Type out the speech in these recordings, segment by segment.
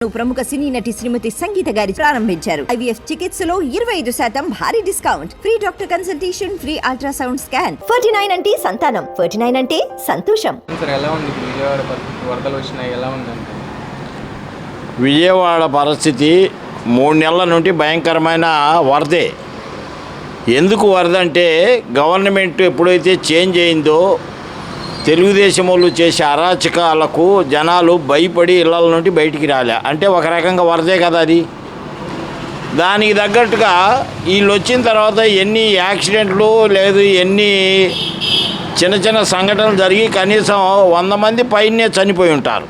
ప్రముఖ సినీ నటి శ్రీమతి సంగీత గారి ప్రారంభించారు. ఐవీఎఫ్ చికిత్సలో 25% భారీ discount, free doctor consultation, free ultrasound scan. 49 అంటే సంతానం, 49 అంటే సంతోషం. ఎలా ఉంది విజయవాడ పరిస్థితి? వరదలు వచ్చినాయి, ఎలా ఉందంటే? విజయవాడ పరిస్థితి 3 నెలల నుండి భయంకరమైన వరదే. ఎందుకు వరద అంటే గవర్నమెంట్ ఎప్పుడైతే చేంజ్ అయిందో తెలుగుదేశం వాళ్ళు చేసే అరాచకాలకు జనాలు భయపడి ఇళ్ళ నుండి బయటికి రాలే. అంటే ఒక రకంగా వరదే కదా అది. దానికి తగ్గట్టుగా వీళ్ళు వచ్చిన తర్వాత ఎన్ని యాక్సిడెంట్లు లేదు, ఎన్ని చిన్న చిన్న సంఘటనలు జరిగి కనీసం 100 మంది పైనే చనిపోయి ఉంటారు.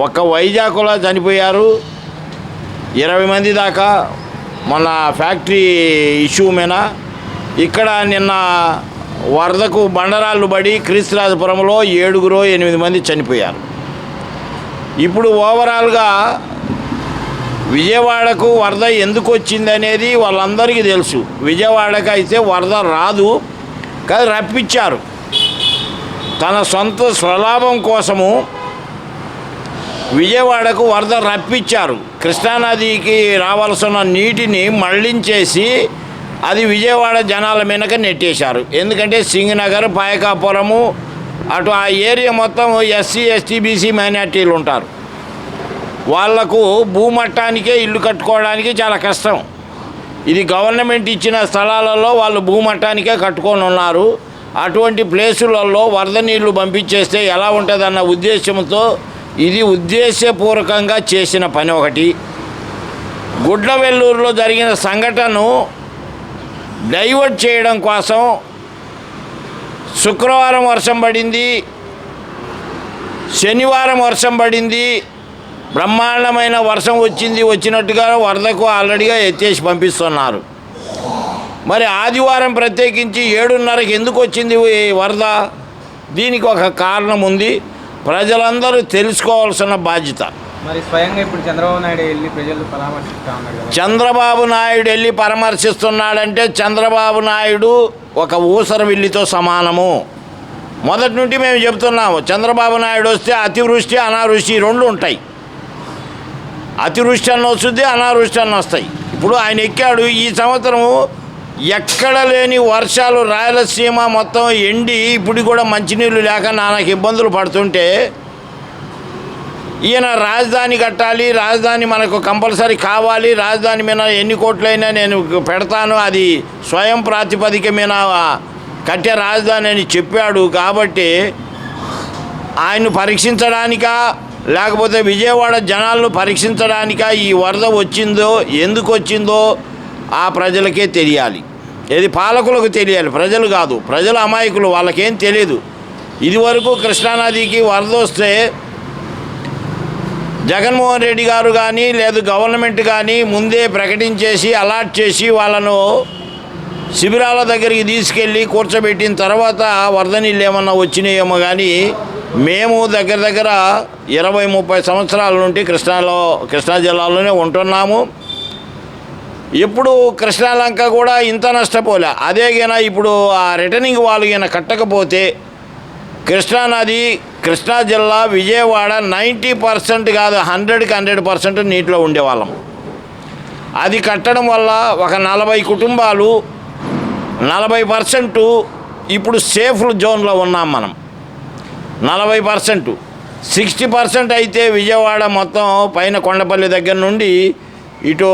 ఒక్క వైజాగ్లో చనిపోయారు 20 మంది దాకా మన ఫ్యాక్టరీ ఇష్యూ మీద. ఇక్కడ నిన్న వరదకు బండరాళ్ళు పడి క్రీస్తురాజపురంలో 7-8 మంది చనిపోయారు. ఇప్పుడు ఓవరాల్గా విజయవాడకు వరద ఎందుకు వచ్చింది అనేది వాళ్ళందరికీ తెలుసు. విజయవాడకు అయితే వరద రాదు, కానీ రప్పించారు. తన సొంత స్వలాభం కోసము విజయవాడకు వరద రప్పించారు. కృష్ణానదికి రావాల్సిన నీటిని మళ్లించేసి అది విజయవాడ జనాల మీదకి నెట్టేశారు. ఎందుకంటే సింగనగర్, పాయకాపురము అటు ఆ ఏరియా మొత్తం ఎస్సీ, ఎస్టీ, బీసీ మైనార్టీలు ఉంటారు. వాళ్లకు భూమట్టానికే ఇల్లు కట్టుకోవడానికి చాలా కష్టం. ఇది గవర్నమెంట్ ఇచ్చిన స్థలాలలో వాళ్ళు భూమట్టానికే కట్టుకొని ఉన్నారు. అటువంటి ప్లేసులలో వరద నీళ్లు పంపించేస్తే ఎలా ఉంటుందన్న ఉద్దేశంతో ఇది ఉద్దేశపూర్వకంగా చేసిన పని. ఒకటి, గుడ్లవెల్లూరులో జరిగిన సంఘటనను డైవర్ట్ చేయడం కోసం శుక్రవారం వర్షం పడింది, శనివారం వర్షం పడింది, బ్రహ్మాండమైన వర్షం వచ్చినట్టుగా వరదకు ఆల్రెడీగా ఎత్తేసి పంపిస్తున్నారు. మరి ఆదివారం ప్రత్యేకించి 7:30కి ఎందుకు వచ్చింది వరద? దీనికి ఒక కారణం ఉంది, ప్రజలందరూ తెలుసుకోవాల్సిన బాధ్యత. మరి స్వయంగా ఇప్పుడు చంద్రబాబు నాయుడు వెళ్ళి ప్రజలు పరామర్శిస్తూ ఉన్నాడు కదా. చంద్రబాబు నాయుడు వెళ్ళి పరామర్శిస్తున్నాడంటే చంద్రబాబు నాయుడు ఒక ఊసరవిల్లితో సమానము. మొదటి నుండి మేము చెబుతున్నాము, చంద్రబాబు నాయుడు వస్తే అతివృష్టి అనావృష్టి రెండు ఉంటాయి. అతివృష్టి అన్న వస్తుంది, అనావృష్టి అన్న వస్తాయి. ఇప్పుడు ఆయన ఎక్కాడు. ఈ సంవత్సరము ఎక్కడ లేని వర్షాలు, రాయలసీమ మొత్తం ఎండి ఇప్పుడు కూడా మంచినీళ్ళు లేక నానాకు ఇబ్బందులు పడుతుంటే ఈయన రాజధాని కట్టాలి, రాజధాని మనకు కంపల్సరీ కావాలి, రాజధాని మీద ఎన్ని కోట్లైనా నేను పెడతాను, అది స్వయం ప్రాతిపదిక మీద కట్టే రాజధాని అని చెప్పాడు. కాబట్టి ఆయన్ను పరీక్షించడానికా లేకపోతే విజయవాడ జనాలను పరీక్షించడానికా ఈ వరద వచ్చిందో, ఎందుకు వచ్చిందో ఆ ప్రజలకే తెలియాలి. ఇది పాలకులకు తెలియాలి, ప్రజలు కాదు. ప్రజలు అమాయకులు, వాళ్ళకేం తెలియదు. ఇదివరకు కృష్ణానదికి వరద వస్తే జగన్మోహన్ రెడ్డి గారు కానీ లేదు గవర్నమెంట్ కానీ ముందే ప్రకటించేసి అలాట్ చేసి వాళ్ళను శిబిరాల దగ్గరికి తీసుకెళ్ళి కూర్చోబెట్టిన తర్వాత వరద నీళ్ళు ఏమన్నా వచ్చినాయేమో. కానీ మేము దగ్గర 20-30 సంవత్సరాల నుండి కృష్ణా జిల్లాలోనే ఉంటున్నాము. ఎప్పుడు కృష్ణాలంక కూడా ఇంత నష్టపోలే. అదేగినా ఇప్పుడు ఆ రిటర్నింగ్ వాళ్ళు ఈయన కట్టకపోతే కృష్ణానది, కృష్ణా జిల్లా, విజయవాడ 90% కాదు 100కి 100% నీటిలో ఉండేవాళ్ళం. అది కట్టడం వల్ల ఒక 40 కుటుంబాలు 40% ఇప్పుడు సేఫ్ జోన్లో ఉన్నాం మనం. 40%, 60% అయితే విజయవాడ మొత్తం పైన కొండపల్లి దగ్గర నుండి ఇటు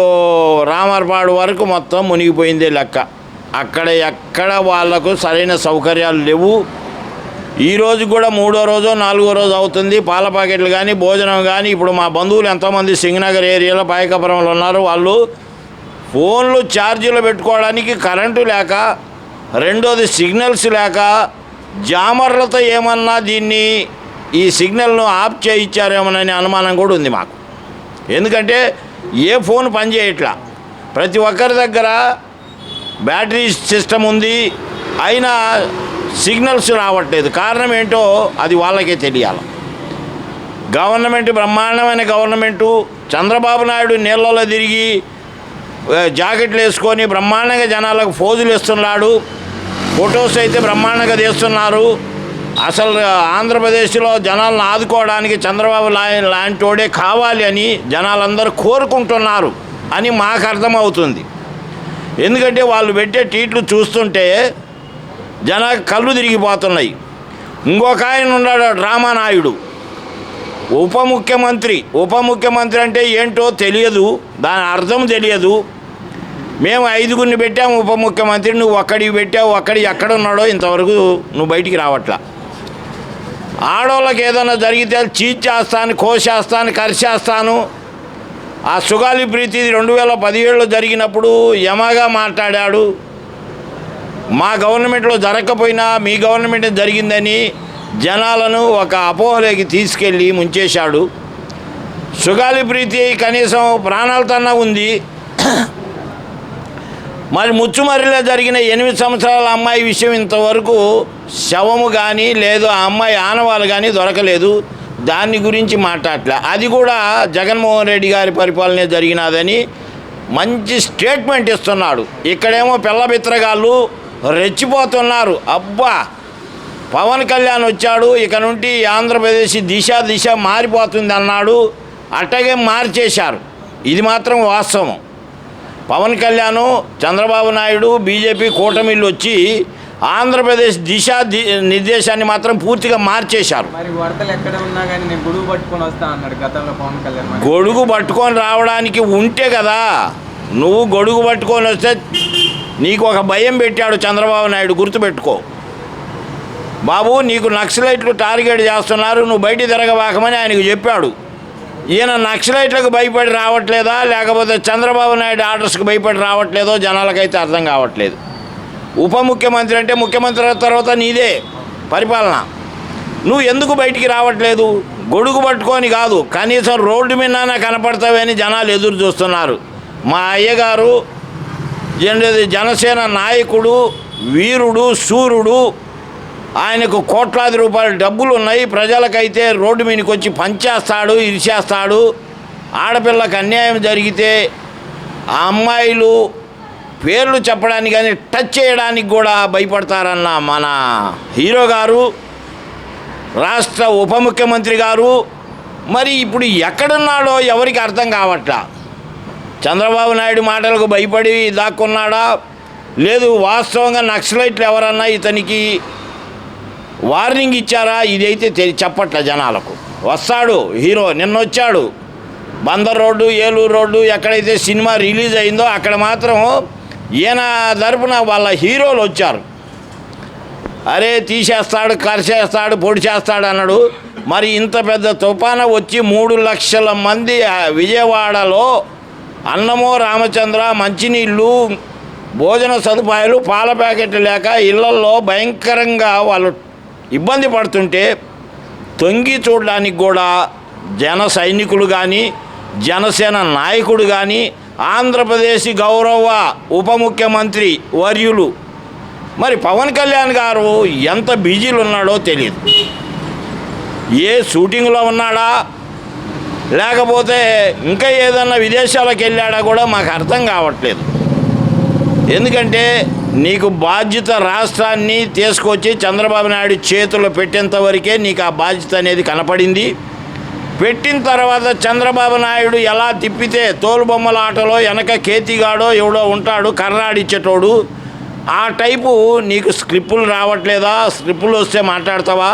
రామర్పాడు వరకు మొత్తం మునిగిపోయిందే లెక్క. అక్కడ ఎక్కడ వాళ్లకు సరైన సౌకర్యాలు లేవు. ఈరోజు కూడా 3వ రోజు 4వ రోజు అవుతుంది. పాల ప్యాకెట్లు కానీ భోజనం కానీ. ఇప్పుడు మా బంధువులు ఎంతోమంది సింగనగర్ ఏరియాలో పాయకాపురంలో ఉన్నారు. వాళ్ళు ఫోన్లు ఛార్జీలు పెట్టుకోవడానికి కరెంటు లేక, రెండోది సిగ్నల్స్ లేక, జామర్లతో ఏమన్నా దీన్ని ఈ సిగ్నల్ను ఆఫ్ చేయించారేమోనని అనుమానం కూడా ఉంది మాకు. ఎందుకంటే ఏ ఫోన్ పనిచేయట్లా. ప్రతి ఒక్కరి దగ్గర బ్యాటరీ సిస్టమ్ ఉంది, అయినా సిగ్నల్స్ రావట్లేదు. కారణం ఏంటో అది వాళ్ళకే తెలియాలి. గవర్నమెంట్ బ్రహ్మాండమైన గవర్నమెంటు. చంద్రబాబు నాయుడు నీళ్ళలో తిరిగి జాకెట్లు వేసుకొని బ్రహ్మాండంగా జనాలకు ఫోజులు ఇస్తున్నాడు. ఫొటోస్ అయితే బ్రహ్మాండంగా తీస్తున్నారు. అసలు ఆంధ్రప్రదేశ్లో జనాలను ఆదుకోవడానికి చంద్రబాబు లాంటోడే కావాలి అని జనాలందరూ కోరుకుంటున్నారు అని మాకు అర్థమవుతుంది. ఎందుకంటే వాళ్ళు పెట్టే ట్వీట్లు చూస్తుంటే జనాలకు కళ్ళు తిరిగిపోతున్నాయి. ఇంకొక ఆయన ఉన్నాడు రామానాయుడు, ఉప ముఖ్యమంత్రి అంటే ఏంటో తెలియదు, దాని అర్థం తెలియదు. మేము 5గురిని పెట్టాము ఉప ముఖ్యమంత్రి, నువ్వు ఒక్కడికి పెట్టావు, ఎక్కడ ఉన్నాడో ఇంతవరకు నువ్వు బయటికి రావట్లా. ఆడవాళ్ళకి ఏదైనా జరిగితే చీచేస్తాను, కోసేస్తాను, కరిచేస్తాను. ఆ సుగాలి ప్రీతి 2017లో జరిగినప్పుడు యమగా మాట్లాడాడు. మా గవర్నమెంట్లో జరగకపోయినా మీ గవర్నమెంట్ జరిగిందని జనాలను ఒక అపోహలోకి తీసుకెళ్ళి ముంచేశాడు. సుగాలి ప్రీతి కనీసం ప్రాణాలతోనే ఉంది. మరి ముచ్చుమర్రిలో జరిగిన 8 సంవత్సరాల అమ్మాయి విషయం ఇంతవరకు శవము కానీ లేదు ఆ అమ్మాయి ఆనవాళ్ళు కానీ దొరకలేదు. దాని గురించి మాట్లాడలే. అది కూడా జగన్మోహన్ రెడ్డి గారి పరిపాలనే జరిగినదని మంచి స్టేట్మెంట్ ఇస్తున్నాడు. ఇక్కడేమో పిల్లబిత్రగాళ్ళు రెచ్చిపోతున్నారు. అబ్బా, పవన్ కళ్యాణ్ వచ్చాడు, ఇక నుండి ఆంధ్రప్రదేశ్ దిశ మారిపోతుంది అన్నాడు. అట్టగే మార్చేశారు. ఇది మాత్రం వాస్తవం. పవన్ కళ్యాణ్, చంద్రబాబు నాయుడు, బీజేపీ కూటమిలు వచ్చి ఆంధ్రప్రదేశ్ నిర్దేశాన్ని మాత్రం పూర్తిగా మార్చేశారు. మరి వరదలు ఎక్కడ ఉన్నా కానీ నేను గొడుగు పట్టుకొని వస్తా అన్నాడు గతంలో పవన్ కళ్యాణ్. గొడుగు పట్టుకొని రావడానికి ఉంటే కదా, నువ్వు గొడుగు పట్టుకొని వస్తే నీకు ఒక భయం పెట్టాడు చంద్రబాబు నాయుడు, గుర్తుపెట్టుకో. బాబు, నీకు నక్సలైట్లు టార్గెట్ చేస్తున్నారు, నువ్వు బయట తిరగబాకమని ఆయనకు చెప్పాడు. ఈయన నక్సలైట్లకు భయపడి రావట్లేదా, లేకపోతే చంద్రబాబు నాయుడు ఆర్డర్స్కి భయపడి రావట్లేదో జనాలకైతే అర్థం కావట్లేదు. ఉప ముఖ్యమంత్రి అంటే ముఖ్యమంత్రి తర్వాత నీదే పరిపాలన. నువ్వు ఎందుకు బయటికి రావట్లేదు? గొడుగు పట్టుకొని కాదు, కనీసం రోడ్డు మీద కనపడతావని జనాలు ఎదురు చూస్తున్నారు. మా అయ్యగారు జనసేన నాయకుడు, వీరుడు, శూరుడు. ఆయనకు కోట్లాది రూపాయల డబ్బులు ఉన్నాయి. ప్రజలకైతే రోడ్డు మీదకి వచ్చి పంచేస్తాడు, ఇరిచేస్తాడు. ఆడపిల్లకు అన్యాయం జరిగితే ఆ అమ్మాయిలు పేర్లు చెప్పడానికి కానీ టచ్ చేయడానికి కూడా భయపడతారన్న మన హీరో గారు, రాష్ట్ర ఉప ముఖ్యమంత్రి గారు మరి ఇప్పుడు ఎక్కడున్నాడో ఎవరికి అర్థం కావట్లా. చంద్రబాబు నాయుడు మాటలకు భయపడి దాక్కున్నాడా, లేదు వాస్తవంగా నక్సలైట్లు ఎవరన్నా ఇతనికి వార్నింగ్ ఇచ్చారా, ఇదైతే చెప్పట్లే జనాలకు. వస్తాడు హీరో, నిన్న వచ్చాడు బందర్ రోడ్డు, ఏలూరు రోడ్డు, ఎక్కడైతే సినిమా రిలీజ్ అయిందో అక్కడ మాత్రం ఈయన తరపున వాళ్ళ హీరోలు వచ్చారు. అరే తీసేస్తాడు, కరిచేస్తాడు, పొడి చేస్తాడు అన్నాడు. మరి ఇంత పెద్ద తుఫాను వచ్చి 3 లక్షల మంది విజయవాడలో అన్నమో రామచంద్ర, మంచినీళ్ళు, భోజన సదుపాయాలు, పాల ప్యాకెట్లు లేక ఇళ్లల్లో భయంకరంగా వాళ్ళు ఇబ్బంది పడుతుంటే తొంగి చూడడానికి కూడా జన సైనికులు కానీ, జనసేన నాయకుడు కానీ, ఆంధ్రప్రదేశ్ గౌరవ ఉప ముఖ్యమంత్రి వర్యులు మరి పవన్ కళ్యాణ్ గారు ఎంత బిజీలు ఉన్నాడో తెలియదు. ఏ షూటింగ్లో ఉన్నాడా, లేకపోతే ఇంకా ఏదన్నా విదేశాలకు వెళ్ళాడా కూడా మాకు అర్థం కావట్లేదు. ఎందుకంటే నీకు బాధ్యత రాష్ట్రాన్ని తీసుకొచ్చి చంద్రబాబు నాయుడు చేతుల్లో పెట్టేంత వరకే నీకు ఆ బాధ్యత అనేది కనపడింది. పెట్టిన తర్వాత చంద్రబాబు నాయుడు ఎలా తిప్పితే తోలుబొమ్మల ఆటలో వెనక కేతిగాడో ఎవడో ఉంటాడు కర్రాడిచ్చేటోడు, ఆ టైపు నీకు స్క్రిప్పులు రావట్లేదా? స్క్రిప్పులు వస్తే మాట్లాడతావా?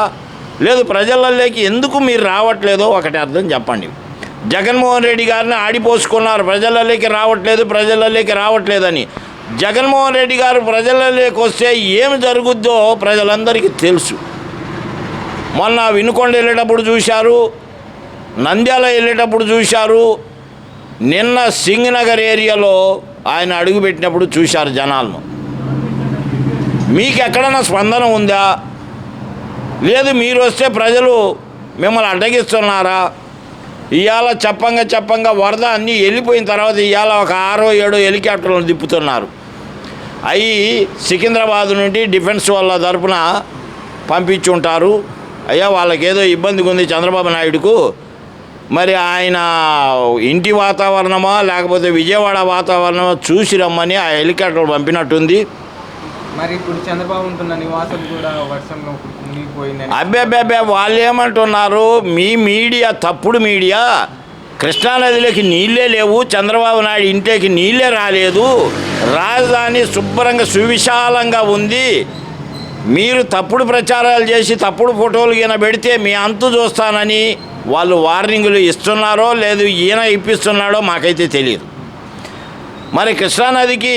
లేదు ప్రజలలోకి ఎందుకు మీరు రావట్లేదో ఒకటి అర్థం చెప్పండి. జగన్మోహన్ రెడ్డి గారిని ఆడిపోసుకున్నారు, ప్రజలలోకి రావట్లేదని. జగన్మోహన్ రెడ్డి గారు ప్రజలలోకి వస్తే ఏమి జరుగుద్దో ప్రజలందరికీ తెలుసు. మొన్న వినుకొండ వెళ్ళేటప్పుడు చూశారు, నంద్యాల వెళ్ళేటప్పుడు చూశారు, నిన్న సింగనగర్ ఏరియాలో ఆయన అడుగుపెట్టినప్పుడు చూశారు జనాలను. మీకు ఎక్కడన్నా స్పందన ఉందా? లేదు మీరు వస్తే ప్రజలు మిమ్మల్ని అడ్డగిస్తున్నారా? ఇవాళ చెప్పంగా వరద అన్నీ వెళ్ళిపోయిన తర్వాత ఇవాళ ఒక 6-7 హెలికాప్టర్లను తిప్పుతున్నారు. అవి సికింద్రాబాద్ నుండి డిఫెన్స్ వాళ్ళ తరపున పంపించుంటారు. అయ్యా వాళ్ళకి ఏదో ఇబ్బందిగా ఉంది చంద్రబాబు నాయుడుకు, మరి ఆయన ఇంటి వాతావరణమా లేకపోతే విజయవాడ వాతావరణమా చూసి రమ్మని ఆ హెలికాప్టర్ పంపినట్టుంది. మరి ఇప్పుడు చంద్రబాబు ఉంటున్న నివాసం కూడా వర్షంలో మునిగిపోయిందని. అబ్బే వాళ్ళు ఏమంటున్నారు, మీ మీడియా తప్పుడు మీడియా, కృష్ణానదిలోకి నీళ్ళే లేవు, చంద్రబాబు నాయుడు ఇంట్లోకి నీళ్ళే రాలేదు, రాజధాని శుభ్రంగా సువిశాలంగా ఉంది, మీరు తప్పుడు ప్రచారాలు చేసి తప్పుడు ఫోటోలు ఈయన పెడితే మీ అంతు చూస్తానని వాళ్ళు వార్నింగులు ఇస్తున్నారో లేదు ఈయన ఇప్పిస్తున్నాడో మాకైతే తెలియదు. మరి కృష్ణానదికి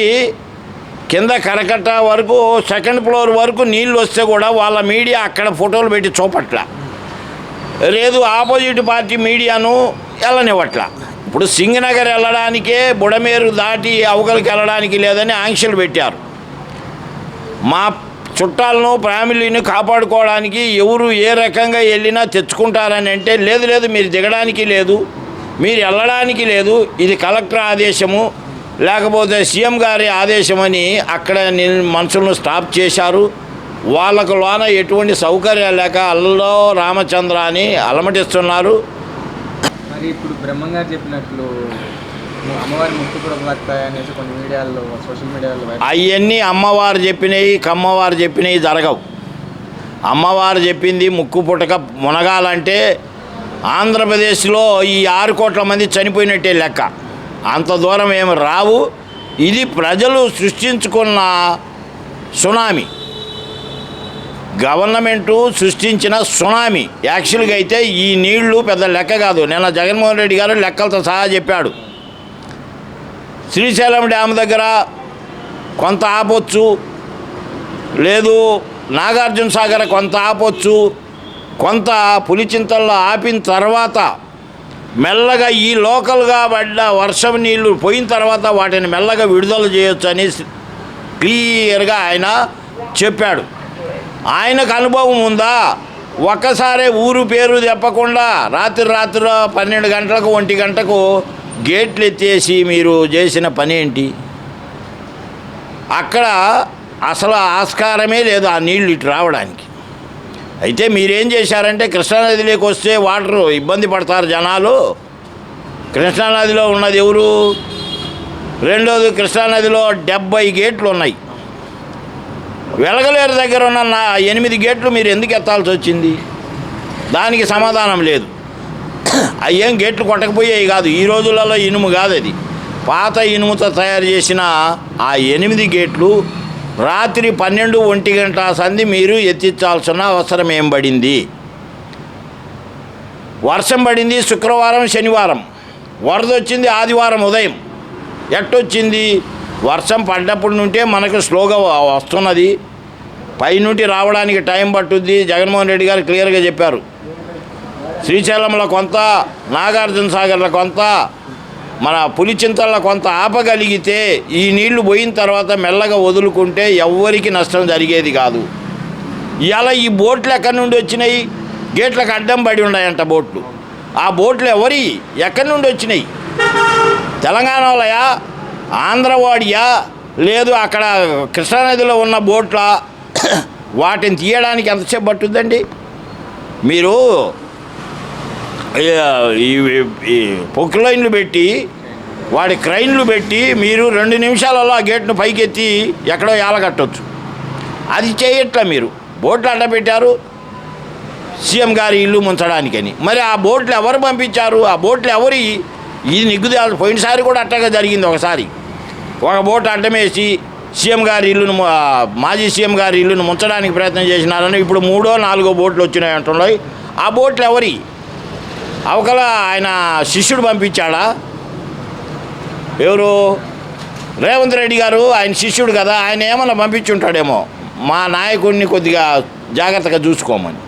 కింద కరకట్ట వరకు సెకండ్ ఫ్లోర్ వరకు నీళ్ళు వస్తే కూడా వాళ్ళ మీడియా అక్కడ ఫోటోలు పెట్టి చూపట్ల, లేదు ఆపోజిట్ పార్టీ మీడియాను వెళ్ళనివ్వట్ల. ఇప్పుడు సింగనగర్ వెళ్ళడానికే బుడమేరు దాటి అవతలకి వెళ్ళడానికి లేదని ఆంక్షలు పెట్టారు. మా చుట్టాలను ఫ్యామిలీని కాపాడుకోవడానికి ఎవరు ఏ రకంగా వెళ్ళినా తెచ్చుకుంటారని అంటే లేదు మీరు దిగడానికి లేదు, మీరు వెళ్ళడానికి లేదు, ఇది కలెక్టర్ ఆదేశము లేకపోతే సీఎం గారి ఆదేశమని అక్కడ మనుషులను స్టాప్ చేశారు. వాళ్ళకు లోన ఎటువంటి సౌకర్యాలు లేక అల్లలో రామచంద్ర అని అలమటిస్తున్నారు. మరి ఇప్పుడు బ్రహ్మంగారు చెప్పినట్లు అమ్మవారి ముక్కు పుడకతాయి అనేసి కొన్ని మీడియాల్లో సోషల్ మీడియాలో అవన్నీ అమ్మవారు చెప్పినవి కమ్మవారు చెప్పినవి జరగవు. అమ్మవారు చెప్పింది ముక్కు పుటక మునగాలంటే ఆంధ్రప్రదేశ్లో ఈ 6 కోట్ల మంది చనిపోయినట్టే లెక్క, అంత దూరం ఏమి రావు. ఇది ప్రజలు సృష్టించుకున్న సునామీ, గవర్నమెంటు సృష్టించిన సునామీ. యాక్చువల్గా అయితే ఈ నీళ్లు పెద్ద లెక్క కాదు. నిన్న జగన్మోహన్ రెడ్డి గారు లెక్కలతో సహా చెప్పాడు, శ్రీశైలం డ్యామ్ దగ్గర కొంత ఆపొచ్చు, లేదు నాగార్జున సాగర్ కొంత ఆపొచ్చు, కొంత పులిచింతల్లో ఆపిన తర్వాత మెల్లగా ఈ లోకల్గా పడ్డ వర్షం నీళ్లు పోయిన తర్వాత వాటిని మెల్లగా విడుదల చేయొచ్చు అని క్లియర్గా ఆయన చెప్పాడు. ఆయనకు అనుభవం ఉందా? ఒక్కసారే ఊరు పేరు చెప్పకుండా రాత్రి 12 గంటలకు 1 గంటకు గేట్లు ఎత్తేసి మీరు చేసిన పని ఏంటి? అక్కడ అసలు ఆస్కారమే లేదు ఆ నీళ్ళు ఇటు రావడానికి. అయితే మీరేం చేశారంటే కృష్ణానదిలోకి వస్తే వాటర్ ఇబ్బంది పడతారు జనాలు. కృష్ణానదిలో ఉన్నది ఎవరు? రెండోది, కృష్ణానదిలో 70 గేట్లు ఉన్నాయి. వెలగలేరు దగ్గర ఉన్న 8 గేట్లు మీరు ఎందుకు ఎత్తాల్సి వచ్చింది? దానికి సమాధానం లేదు. అయ్యేం గేట్లు కొట్టకపోయేవి కాదు, ఈ రోజులలో ఇనుము కాదు, అది పాత ఇనుముతో తయారు చేసిన ఆ 8 గేట్లు రాత్రి 12-1 గంట సంధి మీరు ఎత్తించాల్సిన అవసరం ఏం పడింది? వర్షం పడింది శుక్రవారం శనివారం, వరద వచ్చింది ఆదివారం ఉదయం. ఎట్టొచ్చింది? వర్షం పడ్డప్పుడు నుంటే మనకు స్లోగా వస్తున్నది, పైనుండి రావడానికి టైం పట్టుద్ది. జగన్మోహన్ రెడ్డి గారు క్లియర్గా చెప్పారు, శ్రీశైలంలో కొంత, నాగార్జున సాగర్లో కొంత, మన పులిచింతల్లో కొంత ఆపగలిగితే ఈ నీళ్లు పోయిన తర్వాత మెల్లగా వదులుకుంటే ఎవ్వరికి నష్టం జరిగేది కాదు. ఇలా ఈ బోట్లు ఎక్కడి నుండి వచ్చినాయి? గేట్లకు అడ్డం పడి ఉన్నాయంట బోట్లు. ఆ బోట్లు ఎక్కడి నుండి వచ్చినాయి? తెలంగాణ వాళ్ళయా, ఆంధ్రవాడియా, లేదు అక్కడ కృష్ణానదిలో ఉన్న బోట్ల? వాటిని తీయడానికి ఎంతసేపు పట్టుద్దండి? మీరు ఈ పొక్లైన్లు పెట్టి వాడి క్రైన్లు పెట్టి మీరు 2 నిమిషాలలో ఆ గేట్ను పైకెత్తి ఎక్కడో ఏలగట్టవచ్చు. అది చేయట్లా. మీరు బోట్లు అడ్డపెట్టారు సీఎం గారి ఇల్లు ముంచడానికని. మరి ఆ బోట్లు ఎవరు పంపించారు? ఆ బోట్లు ఎవరి? ఇది నిగ్గుదేయాలి. పోయినసారి కూడా అట్టగా జరిగింది. ఒకసారి ఒక బోట్ అడ్డమేసి సీఎం గారి ఇల్లును, మాజీ సీఎం గారి ఇల్లును ముంచడానికి ప్రయత్నం చేసినారని ఇప్పుడు 3 or 4 బోట్లు వచ్చినాయి అంటున్నాయి. ఆ బోట్లు ఎవరి? అవకల ఆయన శిష్యుడు పంపించాడా? ఎవరు? రేవంత్ రెడ్డి గారు ఆయన శిష్యుడు కదా, ఆయన ఏమన్నా పంపించుంటాడేమో మా నాయకుడిని కొద్దిగా జాగ్రత్తగా చూసుకోమని.